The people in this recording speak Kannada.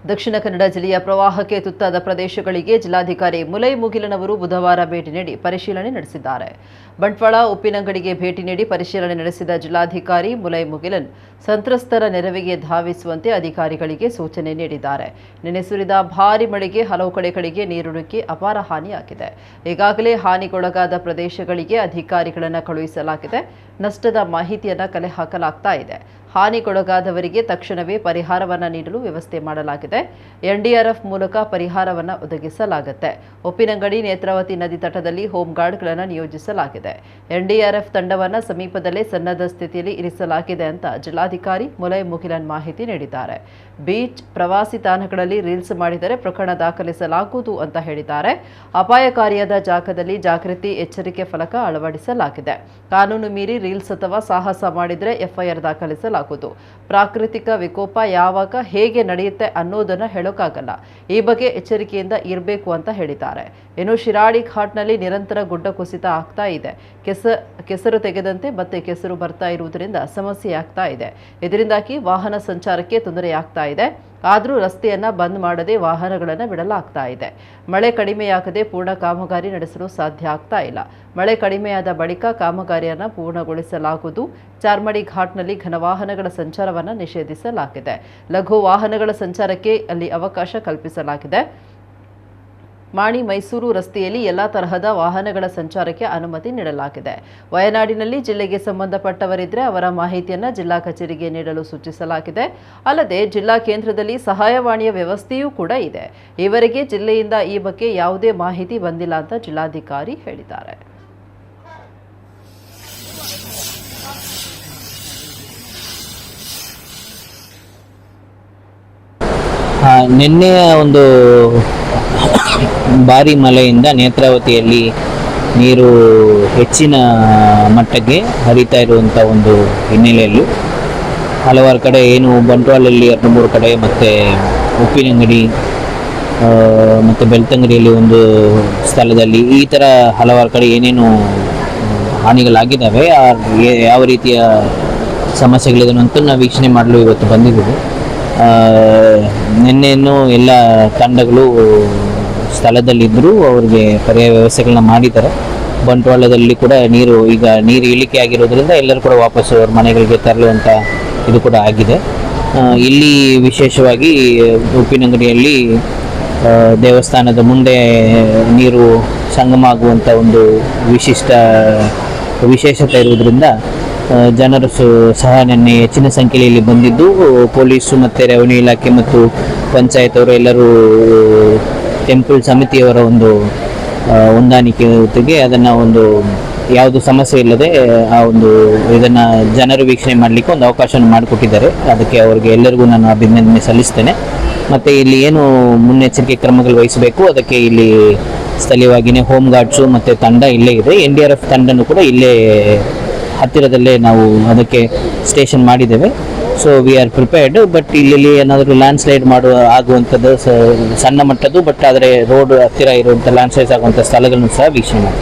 ದಕ್ಷಿಣ ಕನ್ನಡ ಜಿಲ್ಲೆಯ ಪ್ರವಾಹಕ್ಕೆ ತುತ್ತಾದ ಪ್ರದೇಶಗಳಿಗೆ ಜಿಲ್ಲಾಧಿಕಾರಿ ಮುಲೈ ಮುಗಿಲನ್ ಬುಧವಾರ ಭೇಟಿ ನೀಡಿ ಪರಿಶೀಲನೆ ನಡೆಸಿದ್ದಾರೆ. ಬಂಟ್ವಾಳ ಉಪ್ಪಿನಂಗಡಿಗೆ ಭೇಟಿ ನೀಡಿ ಪರಿಶೀಲನೆ ನಡೆಸಿದ ಜಿಲ್ಲಾಧಿಕಾರಿ ಮುಲೈ ಮುಗಿಲನ್ ಸಂತ್ರಸ್ತರ ನೆರವಿಗೆ ಧಾವಿಸುವಂತೆ ಅಧಿಕಾರಿಗಳಿಗೆ ಸೂಚನೆ ನೀಡಿದ್ದಾರೆ. ನಿನ್ನೆ ಸುರಿದ ಭಾರೀ ಮಳೆಗೆ ಹಲವು ಕಡೆಗಳಿಗೆ ನೀರು ನುಗ್ಗಿ ಅಪಾರ ಹಾನಿಯಾಗಿದೆ. ಈಗಾಗಲೇ ಹಾನಿಗೊಳಗಾದ ಪ್ರದೇಶಗಳಿಗೆ ಅಧಿಕಾರಿಗಳನ್ನು ಕಳುಹಿಸಲಾಗಿದೆ. ನಷ್ಟದ ಮಾಹಿತಿಯನ್ನು ಕಲೆ ಹಾಕಲಾಗ್ತಾ ಇದೆ. ಹಾನಿಗೊಳಗಾದವರಿಗೆ ತಕ್ಷಣವೇ ಪರಿಹಾರವನ್ನು ನೀಡಲು ವ್ಯವಸ್ಥೆ ಮಾಡಲಾಗಿದೆ. ಎನ್ಡಿಆರ್ಎಫ್ ಮೂಲಕ ಪರಿಹಾರವನ್ನು ಒದಗಿಸಲಾಗುತ್ತೆ. ಉಪ್ಪಿನಂಗಡಿ ನೇತ್ರಾವತಿ ನದಿ ತಟದಲ್ಲಿ ಹೋಮ್ ಗಾರ್ಡ್ಗಳನ್ನು ನಿಯೋಜಿಸಲಾಗಿದೆ. ಎನ್ಡಿಆರ್ಎಫ್ ತಂಡವನ್ನು ಸಮೀಪದಲ್ಲೇ ಸನ್ನದ್ಧ ಸ್ಥಿತಿಯಲ್ಲಿ ಇರಿಸಲಾಗಿದೆ ಅಂತ ಜಿಲ್ಲಾಧಿಕಾರಿ ಮುಲೈ ಮುಗಿಲನ್ ಮಾಹಿತಿ ನೀಡಿದ್ದಾರೆ. ಬೀಚ್, ಪ್ರವಾಸಿ ತಾಣಗಳಲ್ಲಿ ರೀಲ್ಸ್ ಮಾಡಿದರೆ ಪ್ರಕರಣ ದಾಖಲಿಸಲಾಗುವುದು ಅಂತ ಹೇಳಿದ್ದಾರೆ. ಅಪಾಯಕಾರಿಯಾದ ಜಾಗದಲ್ಲಿ ಜಾಗೃತಿ ಎಚ್ಚರಿಕೆ ಫಲಕ ಅಳವಡಿಸಲಾಗಿದೆ. ಕಾನೂನು ಮೀರಿ ರೀಲ್ಸ್ ಅಥವಾ ಸಾಹಸ ಮಾಡಿದರೆ ಎಫ್ಐಆರ್ ದಾಖಲಿಸಲಾಗುವುದು. ಪ್ರಾಕೃತಿಕ ವಿಕೋಪ ಯಾವಾಗ ಹೇಗೆ ನಡೆಯುತ್ತೆ ಅನ್ನೋದನ್ನು ಹೇಳೋಕ್ಕಾಗಲ್ಲ. ಈ ಬಗ್ಗೆ ಎಚ್ಚರಿಕೆಯಿಂದ ಇರಬೇಕು ಅಂತ ಹೇಳಿದ್ದಾರೆ. ಇನ್ನು ಶಿರಾಡಿ ಘಾಟ್ನಲ್ಲಿ ನಿರಂತರ ಗುಡ್ಡ ಕುಸಿತ ಆಗ್ತಾ ಇದೆ. ಕೆಸರು ತೆಗೆದಂತೆ ಮತ್ತೆ ಕೆಸರು ಬರ್ತಾ ಇರುವುದರಿಂದ ಸಮಸ್ಯೆ ಆಗ್ತಾ ಇದೆ. ಇದರಿಂದಾಗಿ ವಾಹನ ಸಂಚಾರಕ್ಕೆ ತೊಂದರೆಯಾಗ್ತಾ ಇದೆ. ಆದರೂ ರಸ್ತೆಯನ್ನು ಬಂದ್ ಮಾಡದೆ ವಾಹನಗಳನ್ನು ಬಿಡಲಾಗ್ತಾ ಇದೆ. ಮಳೆ ಕಡಿಮೆಯಾಗದೆ ಪೂರ್ಣ ಕಾಮಗಾರಿ ನಡೆಸಲು ಸಾಧ್ಯ ಆಗ್ತಾ ಇಲ್ಲ. ಮಳೆ ಕಡಿಮೆಯಾದ ಬಳಿಕ ಕಾಮಗಾರಿಯನ್ನು ಪೂರ್ಣಗೊಳಿಸಲಾಗುವುದು. ಚಾರ್ಮಡಿ ಘಾಟ್ನಲ್ಲಿ ಘನ ವಾಹನಗಳ ಸಂಚಾರವನ್ನು ನಿಷೇಧಿಸಲಾಗಿದೆ. ಲಘು ವಾಹನಗಳ ಸಂಚಾರಕ್ಕೆ ಅಲ್ಲಿ ಅವಕಾಶ ಕಲ್ಪಿಸಲಾಗಿದೆ. ಮಾಣಿ ಮೈಸೂರು ರಸ್ತೆಯಲ್ಲಿ ಎಲ್ಲ ತರಹದ ವಾಹನಗಳ ಸಂಚಾರಕ್ಕೆ ಅನುಮತಿ ನೀಡಲಾಗಿದೆ. ವಯನಾಡಿನಲ್ಲಿ ಜಿಲ್ಲೆಗೆ ಸಂಬಂಧಪಟ್ಟವರಿದ್ದರೆ ಅವರ ಮಾಹಿತಿಯನ್ನು ಜಿಲ್ಲಾ ಕಚೇರಿಗೆ ನೀಡಲು ಸೂಚಿಸಲಾಗಿದೆ. ಅಲ್ಲದೆ ಜಿಲ್ಲಾ ಕೇಂದ್ರದಲ್ಲಿ ಸಹಾಯವಾಣಿಯ ವ್ಯವಸ್ಥೆಯೂ ಕೂಡ ಇದೆ. ಈವರೆಗೆ ಜಿಲ್ಲೆಯಿಂದ ಈ ಬಗ್ಗೆ ಯಾವುದೇ ಮಾಹಿತಿ ಬಂದಿಲ್ಲ ಅಂತ ಜಿಲ್ಲಾಧಿಕಾರಿ ಹೇಳಿದ್ದಾರೆ. ನಿನ್ನೆ ಒಂದು ಭಾರಿ ಮಳೆಯಿಂದ ನೇತ್ರಾವತಿಯಲ್ಲಿ ನೀರು ಹೆಚ್ಚಿನ ಮಟ್ಟಕ್ಕೆ ಹರಿತಾ ಇರುವಂಥ ಒಂದು ಹಿನ್ನೆಲೆಯಲ್ಲಿ ಹಲವಾರು ಕಡೆ ಏನು ಬಂಟ್ವಾಳಲ್ಲಿ 2-3 ಕಡೆ ಮತ್ತು ಉಪ್ಪಿನಂಗಡಿ ಮತ್ತು ಬೆಳ್ತಂಗಡಿಯಲ್ಲಿ ಒಂದು ಸ್ಥಳದಲ್ಲಿ ಈ ಥರ ಹಲವಾರು ಕಡೆ ಏನೇನು ಹಾನಿಗಳಾಗಿದ್ದಾವೆ, ಯಾವ ರೀತಿಯ ಸಮಸ್ಯೆಗಳಿದೆ ಅಂತ ನಾವು ವೀಕ್ಷಣೆ ಮಾಡಲು ಇವತ್ತು ಬಂದಿದ್ದೀವಿ. ನಿನ್ನೆಯನ್ನು ಎಲ್ಲ ತಂಡಗಳು ಸ್ಥಳದಲ್ಲಿದ್ದರೂ ಅವರಿಗೆ ಪರ್ಯಾಯ ವ್ಯವಸ್ಥೆಗಳನ್ನ ಮಾಡಿದ್ದಾರೆ. ಬಂಟ್ವಾಳದಲ್ಲಿ ಕೂಡ ನೀರು ಇಳಿಕೆ ಆಗಿರೋದ್ರಿಂದ ಎಲ್ಲರೂ ಕೂಡ ವಾಪಸ್ಸು ಅವ್ರ ಮನೆಗಳಿಗೆ ತರಲುವಂಥ ಇದು ಕೂಡ ಆಗಿದೆ. ಇಲ್ಲಿ ವಿಶೇಷವಾಗಿ ಉಪ್ಪಿನಂಗಡಿಯಲ್ಲಿ ದೇವಸ್ಥಾನದ ಮುಂದೆ ನೀರು ಸಂಗಮ ಆಗುವಂಥ ಒಂದು ವಿಶೇಷತೆ ಇರುವುದರಿಂದ ಜನರು ಸಹ ನಿನ್ನೆ ಹೆಚ್ಚಿನ ಸಂಖ್ಯೆಯಲ್ಲಿ ಬಂದಿದ್ದು, ಪೊಲೀಸು ಮತ್ತು ರೆವಿನ್ಯೂ ಇಲಾಖೆ ಮತ್ತು ಪಂಚಾಯತ್ ಅವರು ಎಲ್ಲರೂ ಟೆಂಪಲ್ ಸಮಿತಿಯವರ ಒಂದು ಹೊಂದಾಣಿಕೆ ಜೊತೆಗೆ ಅದನ್ನು ಒಂದು ಯಾವುದು ಸಮಸ್ಯೆ ಇಲ್ಲದೆ ಆ ಒಂದು ಇದನ್ನು ಜನರು ವೀಕ್ಷಣೆ ಮಾಡಲಿಕ್ಕೆ ಒಂದು ಅವಕಾಶವನ್ನು ಮಾಡಿಕೊಟ್ಟಿದ್ದಾರೆ. ಅದಕ್ಕೆ ಅವರಿಗೆ ಎಲ್ಲರಿಗೂ ನಾನು ಅಭಿನಂದನೆ ಸಲ್ಲಿಸ್ತೇನೆ. ಮತ್ತು ಇಲ್ಲಿ ಏನು ಮುನ್ನೆಚ್ಚರಿಕೆ ಕ್ರಮಗಳು ವಹಿಸಬೇಕು ಅದಕ್ಕೆ ಇಲ್ಲಿ ಸ್ಥಳೀಯವಾಗಿಯೇ ಹೋಮ್ ಗಾರ್ಡ್ಸು ಮತ್ತು ತಂಡ ಇಲ್ಲೇ ಇದೆ. NDRF ತಂಡನೂ ಕೂಡ ಇಲ್ಲೇ ಹತ್ತಿರದಲ್ಲೇ ನಾವು ಅದಕ್ಕೆ ಸ್ಟೇಷನ್ ಮಾಡಿದ್ದೇವೆ. So we are prepared. But ಇಲ್ಲಿ ಏನಾದರೂ ಲ್ಯಾಂಡ್ ಸ್ಲೈಡ್ ಆಗುವಂಥದ್ದು ಸಣ್ಣ ಮಟ್ಟದ್ದು, ಬಟ್ ಆದರೆ ರೋಡ್ ಹತ್ತಿರ ಇರುವಂಥ ಲ್ಯಾಂಡ್ ಸ್ಲೈಡ್ಸ್ ಆಗುವಂಥ ಸ್ಥಳಗಳನ್ನು ಸಹ ವೀಕ್ಷಣೆ ಮಾಡಿ